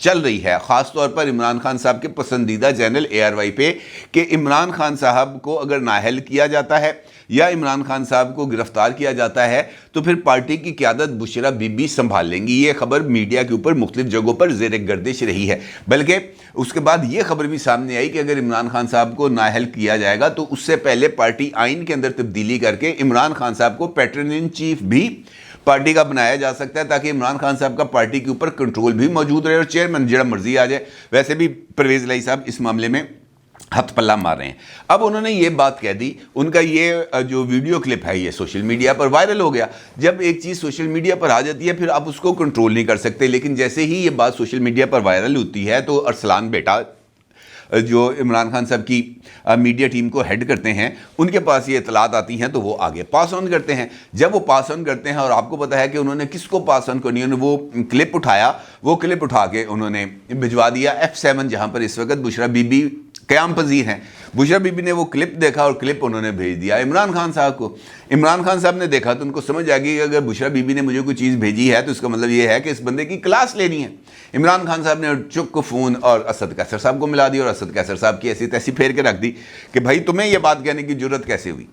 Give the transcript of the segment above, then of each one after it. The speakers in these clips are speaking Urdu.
چل رہی ہے خاص طور پر عمران خان صاحب کے پسندیدہ چینل ARY پہ کہ عمران خان صاحب کو اگر نااہل کیا جاتا ہے یا عمران خان صاحب کو گرفتار کیا جاتا ہے تو پھر پارٹی کی قیادت بشرا بی بی سنبھال لیں گی. یہ خبر میڈیا کے اوپر مختلف جگہوں پر زیر گردش رہی ہے. بلکہ اس کے بعد یہ خبر بھی سامنے آئی کہ اگر عمران خان صاحب کو نااہل کیا جائے گا تو اس سے پہلے پارٹی آئین کے اندر تبدیلی کر کے عمران خان صاحب کو پیٹرن ان چیف بھی پارٹی کا بنایا جا سکتا ہے تاکہ عمران خان صاحب کا پارٹی کے اوپر کنٹرول بھی موجود رہے اور چیئرمین جڑا مرضی آ جائے. ویسے بھی پرویز الہی صاحب اس معاملے میں ہتھ پلہ مار رہے ہیں. اب انہوں نے یہ بات کہہ دی, ان کا یہ جو ویڈیو کلپ ہے یہ سوشل میڈیا پر وائرل ہو گیا. جب ایک چیز سوشل میڈیا پر آ جاتی ہے پھر آپ اس کو کنٹرول نہیں کر سکتے, لیکن جیسے ہی یہ بات سوشل میڈیا پر وائرل ہوتی ہے تو ارسلان بیٹا جو عمران خان صاحب کی میڈیا ٹیم کو ہیڈ کرتے ہیں ان کے پاس یہ اطلاعات آتی ہیں تو وہ آگے پاس آن کرتے ہیں. جب وہ پاس آن کرتے ہیں اور آپ کو پتہ ہے کہ انہوں نے کس کو پاس آن کرنی, انہوں نے وہ کلپ اٹھایا, وہ کلپ اٹھا کے انہوں نے بھجوا دیا F7 جہاں پر اس وقت بشرا بی بی قیام پذیر ہیں. بشرا بی بی نے وہ کلپ دیکھا اور کلپ انہوں نے بھیج دیا عمران خان صاحب کو. عمران خان صاحب نے دیکھا تو ان کو سمجھ آ گئی کہ اگر بشرا بی بی نے مجھے کوئی چیز بھیجی ہے تو اس کا مطلب یہ ہے کہ اس بندے کی کلاس لینی ہے. عمران خان صاحب نے چک کو فون اور اسد کیسر صاحب کو ملا دی اور اسد کیسر صاحب کی ایسی تیسی پھیر کے رکھ دی کہ بھائی تمہیں یہ بات کہنے کی جرت کیسے ہوئی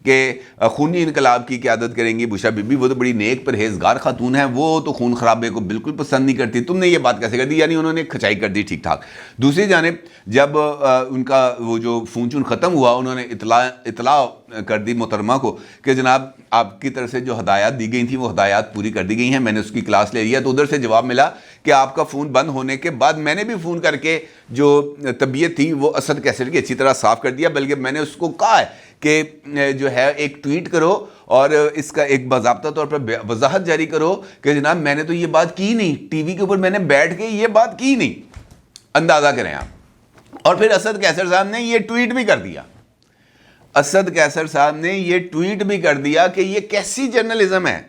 کہ خونی انقلاب کی قیادت کریں گی بشرا بی بی, وہ تو بڑی نیک پرہیزگار خاتون ہیں, وہ تو خون خرابے کو بالکل پسند نہیں کرتی, تم نے یہ بات کیسے کر دی. یعنی انہوں نے کھچائی کر دی ٹھیک ٹھاک. دوسری جانب جب ان کا وہ جو فون چون ختم ہوا انہوں نے اطلاع کر دی محترمہ کو کہ جناب آپ کی طرف سے جو ہدایات دی گئی تھیں وہ ہدایات پوری کر دی گئی ہیں, میں نے اس کی کلاس لے لیا. تو ادھر سے جواب ملا کہ آپ کا فون بند ہونے کے بعد میں نے بھی فون کر کے جو طبیعت تھی وہ اسد کیسر کی اچھی طرح صاف کر دیا, بلکہ میں نے اس کو کہا ہے کہ جو ہے ایک ٹویٹ کرو اور اس کا ایک باضابطہ طور پر وضاحت جاری کرو کہ جناب میں نے تو یہ بات کی نہیں, ٹی وی کے اوپر میں نے بیٹھ کے یہ بات کی نہیں. اندازہ کریں آپ. اور پھر اسد کیسر صاحب نے یہ ٹویٹ بھی کر دیا, اسد کیسر صاحب نے یہ ٹویٹ بھی کر دیا کہ یہ کیسی جرنلزم ہے,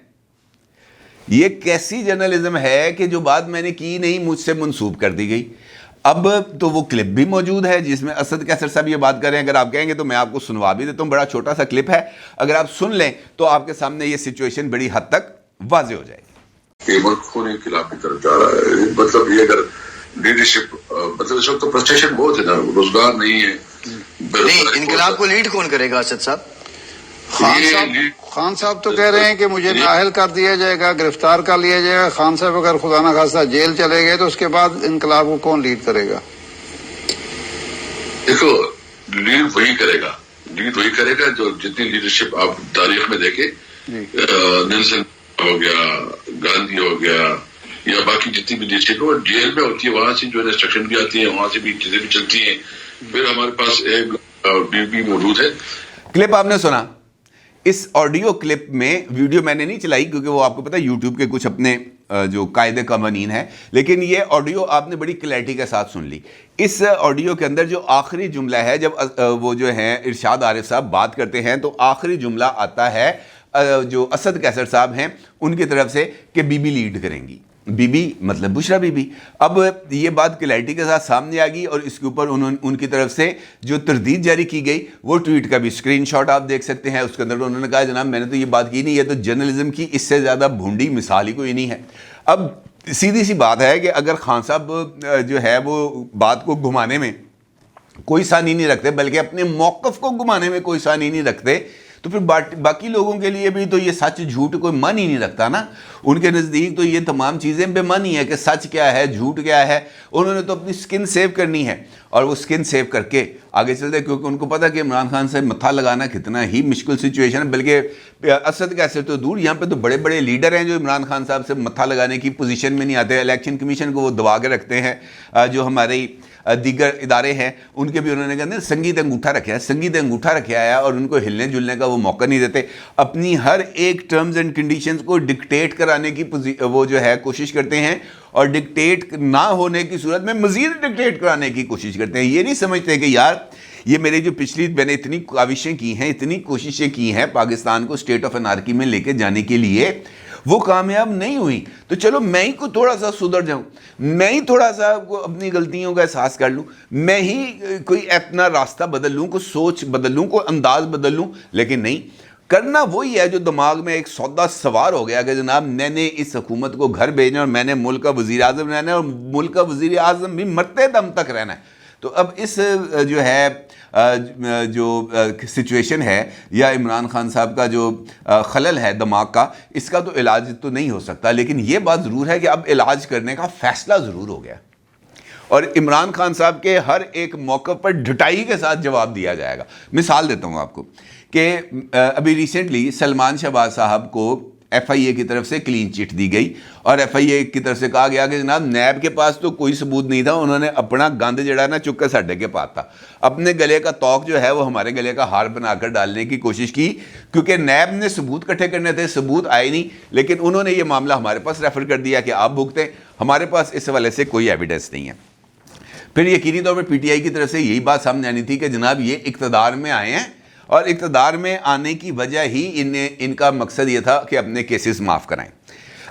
یہ کیسی جرنلزم ہے کہ جو بات میں نے کی نہیں مجھ سے منسوب کر دی گئی. اب تو وہ کلپ بھی موجود ہے جس میں اسد کیسر صاحب یہ بات کر رہے ہیں. اگر آپ کہیں گے تو میں آپ کو سنوا بھی دیتا ہوں, بڑا چھوٹا سا کلپ ہے, اگر آپ سن لیں تو آپ کے سامنے یہ سچویشن بڑی حد تک واضح ہو جائے گی. یہ ملک خون انقلاب کی طرف جا رہا ہے. مطلب یہ اگر لیڈرشپ مطلب اس وقت تو فرسٹریشن بہت ہے نا, روزگار نہیں ہے. نہیں, انقلاب کو لیڈ کون کرے گا اسد صاحب؟ خان صاحب تو کہہ رہے ہیں کہ مجھے نااہل کر دیا جائے گا, گرفتار کر لیا جائے گا. خان صاحب اگر خدا نہ خواستہ جیل چلے گئے تو اس کے بعد انقلاب کو کون لیڈ کرے گا؟ دیکھو لیڈ وہی کرے گا جو جتنی لیڈرشپ آپ تاریخ میں دیکھیں, نیلسن ہو گیا, گاندھی ہو گیا, یا باقی جتنی بھی لیڈرشپ وہ جیل میں ہوتی ہے, وہاں سے جو انسٹرکشن بھی آتی ہیں, وہاں سے بھی چیزیں بھی چلتی ہیں. پھر ہمارے پاس ایک بی بی موجود ہے. کلپ آپ نے سنا, اس آڈیو کلپ میں ویڈیو میں نے نہیں چلائی کیونکہ وہ آپ کو پتہ ہے یوٹیوب کے کچھ اپنے جو قاعدے قوانین ہیں, لیکن یہ آڈیو آپ نے بڑی کلیئرٹی کے ساتھ سن لی. اس آڈیو کے اندر جو آخری جملہ ہے, جب وہ جو ہیں ارشاد عارف صاحب بات کرتے ہیں تو آخری جملہ آتا ہے جو اسد کیسر صاحب ہیں ان کی طرف سے کہ بی بی لیڈ کریں گی. بی بی مطلب بشرا بی بی. اب یہ بات کلیئرٹی کے ساتھ سامنے آ گئی اور اس کے اوپر ان کی طرف سے جو تردید جاری کی گئی وہ ٹویٹ کا بھی اسکرین شاٹ آپ دیکھ سکتے ہیں. اس کے اندر انہوں نے کہا جناب میں نے تو یہ بات کی نہیں, یہ تو جرنلزم کی اس سے زیادہ بھونڈی مثال ہی کوئی نہیں ہے. اب سیدھی سی بات ہے کہ اگر خان صاحب جو ہے وہ بات کو گھمانے میں کوئی ثانی نہیں رکھتے بلکہ اپنے موقف کو گھمانے میں کوئی ثانی نہیں رکھتے تو پھر باقی لوگوں کے لیے بھی تو یہ سچ جھوٹ کوئی من ہی نہیں رکھتا نا. ان کے نزدیک تو یہ تمام چیزیں بے معنی ہے کہ سچ کیا ہے جھوٹ کیا ہے. انہوں نے تو اپنی سکن سیو کرنی ہے اور وہ سکن سیو کر کے آگے چلتے, کیونکہ ان کو پتہ کہ عمران خان سے متھا لگانا کتنا ہی مشکل سچویشن ہے. بلکہ اسد کیسر تو دور, یہاں پہ تو بڑے بڑے لیڈر ہیں جو عمران خان صاحب سے متھا لگانے کی پوزیشن میں نہیں آتے. الیکشن کمیشن کو وہ دبا کے رکھتے ہیں, جو ہمارے دیگر ادارے ہیں ان کے بھی انہوں نے کہا سنگیت انگوٹھا رکھا ہے اور ان کو ہلنے جلنے کا وہ موقع نہیں دیتے. اپنی ہر ایک ٹرمز اینڈ کنڈیشنز کو ڈکٹیٹ کرانے کی وہ جو ہے کوشش کرتے ہیں اور ڈکٹیٹ نہ ہونے کی صورت میں مزید ڈکٹیٹ کرانے کی کوشش کرتے ہیں. یہ نہیں سمجھتے کہ یار یہ میرے جو میں نے اتنی کاوشیں کی ہیں, اتنی کوششیں کی ہیں پاکستان کو اسٹیٹ آف انارکی میں لے کے جانے کے لیے, وہ کامیاب نہیں ہوئی, تو چلو میں ہی کو تھوڑا سا سدھر جاؤں, میں ہی تھوڑا سا اپنی غلطیوں کا احساس کر لوں, میں ہی کوئی اپنا راستہ بدل لوں, کوئی سوچ بدل لوں, کوئی انداز بدل لوں. لیکن نہیں, کرنا وہی ہے جو دماغ میں ایک سودا سوار ہو گیا کہ جناب میں نے اس حکومت کو گھر بھیجنا اور میں نے ملک کا وزیر اعظم رہنا ہے اور ملک کا وزیر اعظم بھی مرتے دم تک رہنا ہے. تو اب اس جو ہے جو سچویشن ہے یا عمران خان صاحب کا جو خلل ہے دماغ کا, اس کا تو علاج تو نہیں ہو سکتا, لیکن یہ بات ضرور ہے کہ اب علاج کرنے کا فیصلہ ضرور ہو گیا اور عمران خان صاحب کے ہر ایک موقع پر ڈٹائی کے ساتھ جواب دیا جائے گا. مثال دیتا ہوں آپ کو کہ ابھی ریسنٹلی سلمان شہباز صاحب کو ایف آئی اے کی طرف سے کلین چٹ دی گئی اور ایف آئی اے کی طرف سے کہا گیا کہ جناب نیب کے پاس تو کوئی ثبوت نہیں تھا, انہوں نے اپنا گند جڑا نا چک کے ساڈے کے پاس تھا, اپنے گلے کا توق جو ہے وہ ہمارے گلے کا ہار بنا کر ڈالنے کی کوشش کی, کیونکہ نیب نے ثبوت کٹھے کرنے تھے, ثبوت آئے نہیں, لیکن انہوں نے یہ معاملہ ہمارے پاس ریفر کر دیا کہ آپ بھگتیں, ہمارے پاس اس حوالے سے کوئی ایویڈنس نہیں ہے. پھر یقینی طور پر پی ٹی آئی کی طرف سے یہی بات سامنے آنی تھی کہ جناب یہ اقتدار میں آئے ہیں اور اقتدار میں آنے کی وجہ ہی ان کا مقصد یہ تھا کہ اپنے کیسز معاف کرائیں.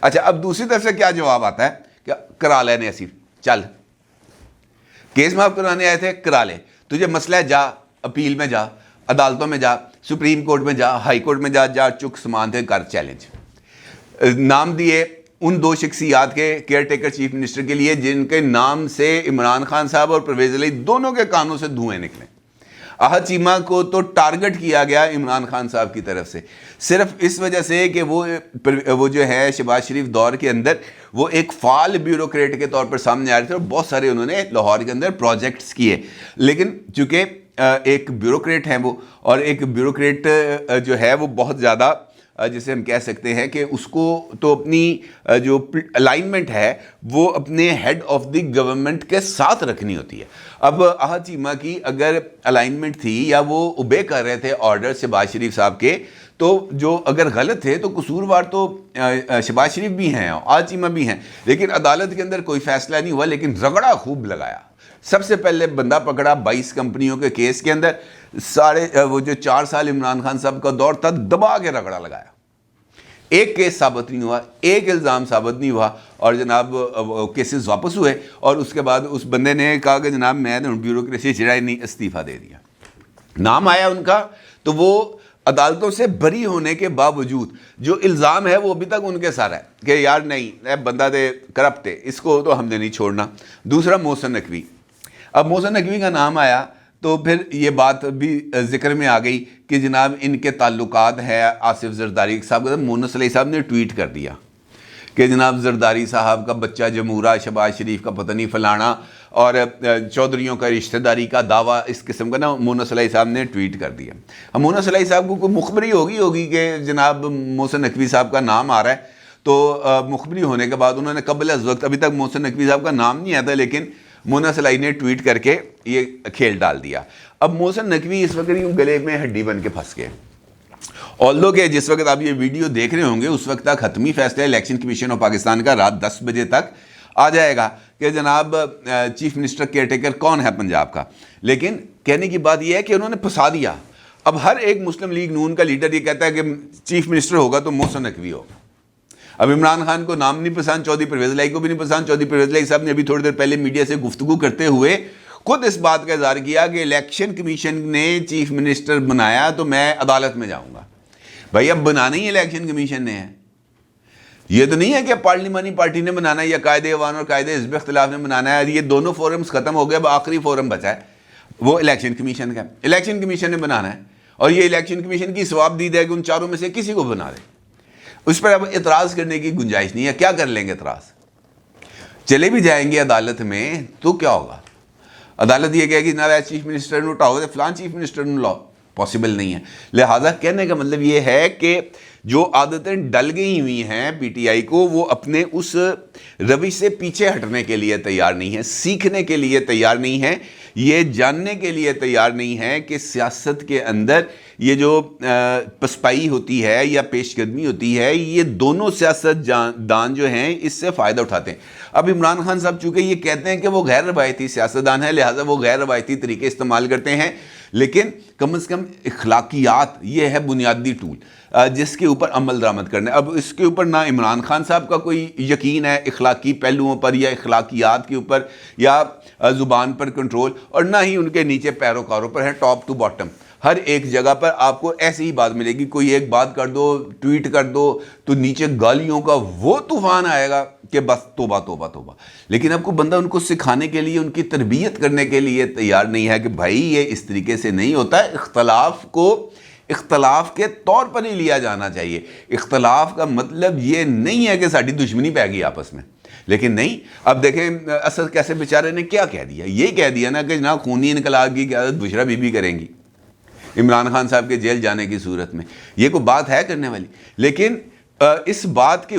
اچھا, اب دوسری طرف سے کیا جواب آتا ہے کہ کرا لینے اسیف, چل کیس معاف کرانے آئے تھے, کرا لے, تجھے مسئلہ ہے, جا اپیل میں جا, عدالتوں میں جا, سپریم کورٹ میں جا, ہائی کورٹ میں جا, جا چک سامان تھے کر چیلنج. نام دیے ان دو شخصیات کے کیئر ٹیکر چیف منسٹر کے لیے جن کے نام سے عمران خان صاحب اور پرویز علی دونوں کے کانوں سے دھوئیں نکلیں. احد چیمہ کو تو ٹارگٹ کیا گیا عمران خان صاحب کی طرف سے صرف اس وجہ سے کہ وہ جو ہے شہباز شریف دور کے اندر وہ ایک فعال بیوروکریٹ کے طور پر سامنے آ رہے تھے اور بہت سارے انہوں نے لاہور کے اندر پروجیکٹس کیے. لیکن چونکہ ایک بیوروکریٹ ہیں وہ, اور ایک بیوروکریٹ جو ہے وہ بہت زیادہ جسے ہم کہہ سکتے ہیں کہ اس کو تو اپنی جو الائنمنٹ ہے وہ اپنے ہیڈ آف دی گورنمنٹ کے ساتھ رکھنی ہوتی ہے. اب احد چیمہ کی اگر الائنمنٹ تھی یا وہ اوبے کر رہے تھے آرڈر شہباز شریف صاحب کے, تو جو اگر غلط تھے تو قصوروار تو شہباز شریف بھی ہیں, احد چیمہ بھی ہیں, لیکن عدالت کے اندر کوئی فیصلہ نہیں ہوا, لیکن رگڑا خوب لگایا. سب سے پہلے بندہ پکڑا 22 کمپنیوں کے کیس کے اندر, وہ جو 4 سال عمران خان صاحب کا دور تھا دبا کے رگڑا لگایا. ایک کیس ثابت نہیں ہوا, ایک الزام ثابت نہیں ہوا, اور جناب کیسز واپس ہوئے, اور اس کے بعد اس بندے نے کہا کہ جناب میں نے بیوروکریسی چڑھائی نہیں, استعفیٰ دے دیا. نام آیا ان کا تو وہ عدالتوں سے بری ہونے کے باوجود جو الزام ہے وہ ابھی تک ان کے سارا ہے کہ یار نہیں بندہ دے کرپٹ ہے, اس کو تو ہم نے نہیں چھوڑنا. دوسرا محسن نقوی. اب محسن نقوی کا نام آیا تو پھر یہ بات بھی ذکر میں آ گئی کہ جناب ان کے تعلقات ہیں آصف زرداری صاحب کا. مونس علیہ صاحب نے ٹویٹ کر دیا کہ جناب زرداری صاحب کا بچہ جمہورہ, شہباز شریف کا پتہ نہیں فلانا, اور چودھریوں کا رشتہ داری کا دعویٰ اس قسم کا نا مونس علیہ صاحب نے ٹویٹ کر دیا. اب مونس علیہ صاحب کو کوئی مخبری ہوگی کہ جناب محسن نقوی صاحب کا نام آ رہا ہے, تو مخبری ہونے کے بعد انہوں نے قبل از وقت, ابھی تک محسن نقوی صاحب کا نام نہیں آتا, لیکن مونس علیہ نے ٹویٹ کر کے یہ کھیل ڈال دیا. اب محسن نقوی اس وقت یوں گلے میں ہڈی بن کے پھنس گئے. آلدو کہ جس وقت آپ یہ ویڈیو دیکھ رہے ہوں گے اس وقت تک حتمی فیصلہ الیکشن کمیشن آف پاکستان کا رات 10 بجے تک آ جائے گا کہ جناب چیف منسٹر کیئر ٹیکر کون ہے پنجاب کا. لیکن کہنے کی بات یہ ہے کہ انہوں نے پھنسا دیا. اب ہر ایک مسلم لیگ نون کا لیڈر یہ کہتا ہے کہ چیف منسٹر ہوگا تو محسن نقوی ہوگا. اب عمران خان کو نام نہیں پسند, چودھری پرویز الہی کو بھی نہیں پسند. چودھری پرویز الہی صاحب نے ابھی تھوڑی دیر پہلے میڈیا سے گفتگو کرتے ہوئے خود اس بات کا اظہار کیا کہ الیکشن کمیشن نے چیف منسٹر بنایا تو میں عدالت میں جاؤں گا. بھائی اب بنانا ہی الیکشن کمیشن نے ہے, یہ تو نہیں ہے کہ پارلیمانی پارٹی نے بنانا ہے یا قائد ایوان اور قائد حزب اختلاف نے بنانا ہے. یہ دونوں فورمز ختم ہو گئے, اب آخری فورم بچا ہے وہ الیکشن کمیشن کا. الیکشن کمیشن نے بنانا ہے اور یہ الیکشن کمیشن کی ثواب دید ہے کہ ان چاروں میں سے کسی کو بنا دے. اس پر اب اعتراض کرنے کی گنجائش نہیں ہے. کیا کر لیں گے اعتراض؟ چلے بھی جائیں گے عدالت میں تو کیا ہوگا؟ عدالت یہ کہے گی جناب چیف منسٹر نے اٹھاؤ تو فلان چیف منسٹر نے لاؤ, پاسبل نہیں ہے. لہٰذا کہنے کا مطلب یہ ہے کہ جو عادتیں ڈل گئی ہوئی ہیں پی ٹی آئی کو وہ اپنے اس روش سے پیچھے ہٹنے کے لیے تیار نہیں ہے, سیکھنے کے لیے تیار نہیں ہے, یہ جاننے کے لیے تیار نہیں ہے کہ سیاست کے اندر یہ جو پسپائی ہوتی ہے یا پیش قدمی ہوتی ہے یہ دونوں سیاست دان جو ہیں اس سے فائدہ اٹھاتے ہیں. اب عمران خان صاحب چونکہ یہ کہتے ہیں کہ وہ غیر روایتی سیاستدان ہیں لہٰذا وہ غیر روایتی طریقے استعمال کرتے ہیں, لیکن کم از کم اخلاقیات یہ ہے بنیادی ٹول جس کے اوپر عمل درآمد کرنا ہے. اب اس کے اوپر نہ عمران خان صاحب کا کوئی یقین ہے اخلاقی پہلوؤں پر یا اخلاقیات کے اوپر یا زبان پر کنٹرول, اور نہ ہی ان کے نیچے پیروکاروں پر ہے ٹاپ ٹو باٹم. ہر ایک جگہ پر آپ کو ایسی ہی بات ملے گی. کوئی ایک بات کر دو, ٹویٹ کر دو تو نیچے گالیوں کا وہ طوفان آئے گا کہ بس توبہ توبہ توبہ. لیکن اب کو بندہ ان کو سکھانے کے لیے, ان کی تربیت کرنے کے لیے تیار نہیں ہے کہ بھائی یہ اس طریقے سے نہیں ہوتا ہے. اختلاف کو اختلاف کے طور پر ہی لیا جانا چاہیے. اختلاف کا مطلب یہ نہیں ہے کہ ساری دشمنی پہ گئی آپس میں. لیکن نہیں, اب دیکھیں اسد کیسے بیچارے نے کیا کہہ دیا, یہ کہہ دیا نا کہ جناب خونی انقلاب کی قیادت بشرا بی بی کریں گی عمران خان صاحب کے جیل جانے کی صورت میں. یہ کوئی بات ہے کرنے والی؟ لیکن اس بات کے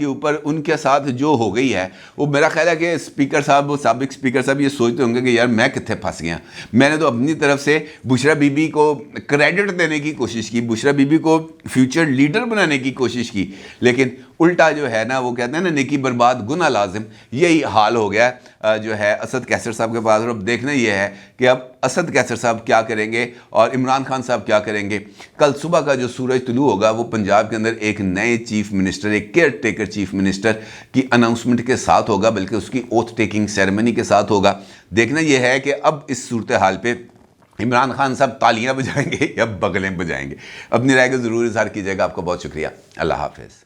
اوپر ان کے ساتھ جو ہو گئی ہے وہ میرا خیال ہے کہ اسپیکر صاحب, وہ سابق اسپیکر صاحب یہ سوچتے ہوں گے کہ یار میں کتنے پھنس گیا. میں نے تو اپنی طرف سے بشرا بی بی کو کریڈٹ دینے کی کوشش کی, بشرا بی بی کو فیوچر لیڈر بنانے کی کوشش کی, لیکن الٹا جو ہے نا وہ کہتے ہیں نا نیکی برباد گناہ لازم. یہی حال ہو گیا جو ہے اسد کیسر صاحب کے پاس. اور اب دیکھنا یہ ہے کہ اب اسد کیسر صاحب کیا کریں گے اور عمران خان صاحب کیا کریں گے. کل صبح کا جو سورج طلوع ہوگا وہ پنجاب کے اندر ایک نئے چیف منسٹر, ایک کیئر ٹیکر چیف منسٹر کی اناؤنسمنٹ کے ساتھ ہوگا, بلکہ اس کی اوتھ ٹیکنگ سیریمنی کے ساتھ ہوگا. دیکھنا یہ ہے کہ اب اس صورتحال پہ عمران خان صاحب تالیاں بجائیں گے یا بغلیں بجائیں گے. اپنی رائے کو ضرور اظہار کیجیے گا. آپ کا بہت شکریہ. اللہ حافظ.